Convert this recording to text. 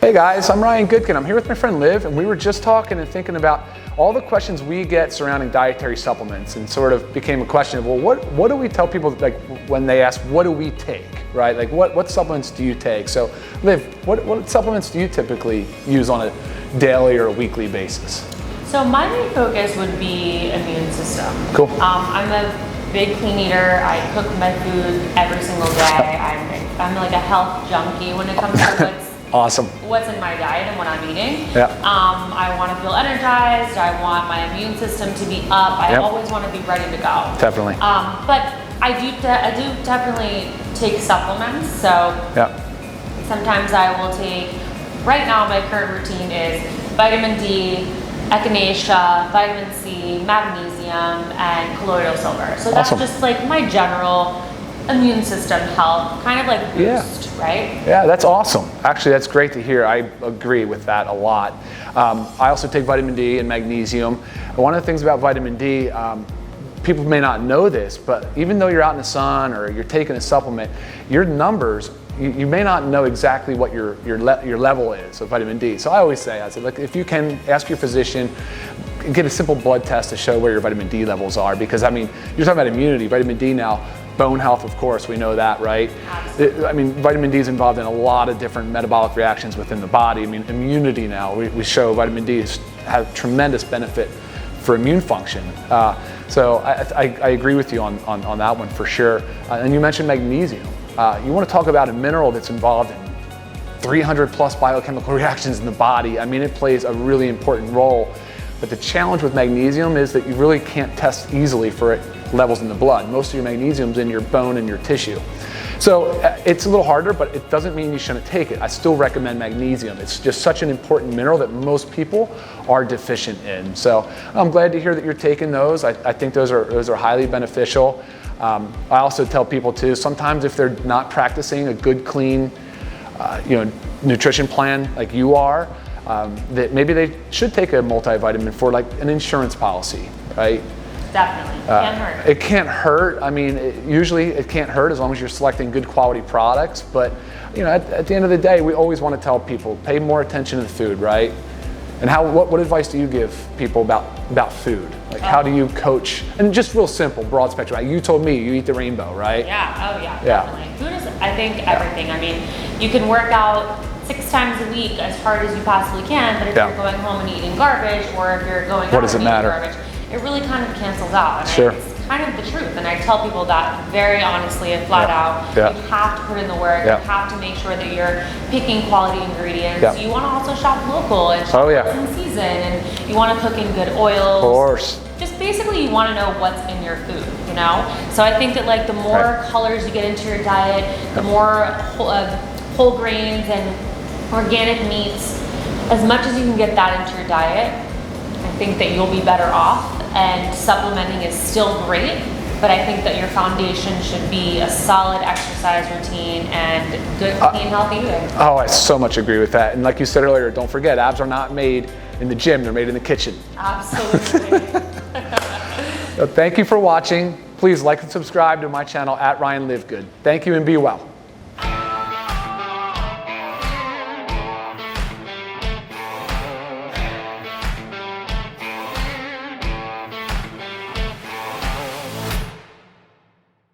Hey guys, I'm Ryan Goodkin. I'm here with my friend Liv, and we were just talking and thinking about all the questions we get surrounding dietary supplements, and sort of became a question of, well, what do we tell people, like when they ask, what do we take, right? Like what supplements do you take? So Liv, what supplements do you typically use on a daily or a weekly basis? So my main focus would be immune system. Cool. I'm a big clean eater. I cook my food every single day. I'm like a health junkie when it comes to what's in my diet and what I'm eating. Yeah. I want to feel energized. I want my immune system to be up. I always want to be ready to go. Definitely. But I do definitely take supplements. So sometimes I will take. Right now, my current routine is vitamin D, echinacea, vitamin C, magnesium, and colloidal silver. So that's just like my general immune system health, kind of like boost, right? Yeah, that's awesome. Actually, that's great to hear. I agree with that a lot. I also take vitamin D and magnesium. And one of the things about vitamin D, people may not know this, but even though you're out in the sun or you're taking a supplement, your numbers, you may not know exactly what your level is of vitamin D. So I said, look, if you can ask your physician, get a simple blood test to show where your vitamin D levels are, because I mean, you're talking about immunity, vitamin D now, bone health, of course, we know that, right? I mean, vitamin D is involved in a lot of different metabolic reactions within the body. I mean, immunity now, we show vitamin D has tremendous benefit for immune function. So I agree with you on that one for sure. And you mentioned magnesium. You want to talk about a mineral that's involved in 300 plus biochemical reactions in the body. I mean, it plays a really important role. But the challenge with magnesium is that you really can't test easily for it levels in the blood. Most of your magnesium's in your bone and your tissue. So it's a little harder, but it doesn't mean you shouldn't take it. I still recommend magnesium. It's just such an important mineral that most people are deficient in. So I'm glad to hear that you're taking those. I think those are highly beneficial. I also tell people too, sometimes if they're not practicing a good, clean, nutrition plan like you are, that maybe they should take a multivitamin for like an insurance policy, right? Definitely, can't hurt. It can't hurt. I mean, usually it can't hurt as long as you're selecting good quality products. But at the end of the day, we always want to tell people, pay more attention to the food, right? And what advice do you give people about food? Like how do you coach? And just real simple, broad spectrum. Right? You told me you eat the rainbow, right? Yeah, definitely. Food is, I think, everything. I mean, you can work out 6 times a week as hard as you possibly can, but if you're going home and eating garbage, or if you're going out and eating garbage, it really kind of cancels out. And it's kind of the truth. And I tell people that very honestly and flat out. You have to put in the work. You have to make sure that you're picking quality ingredients. You want to also shop local and shop in season, and you want to cook in good oils. Of course. Just basically you want to know what's in your food, So I think that like the more colors you get into your diet, the more whole grains and organic meats, as much as you can get that into your diet, I think that you'll be better off. And supplementing is still great, but I think that your foundation should be a solid exercise routine and good, clean, healthy eating. Oh, I so much agree with that. And like you said earlier, don't forget, abs are not made in the gym, they're made in the kitchen. Absolutely. So thank you for watching. Please like and subscribe to my channel @RyanLiveGood. Thank you and be well.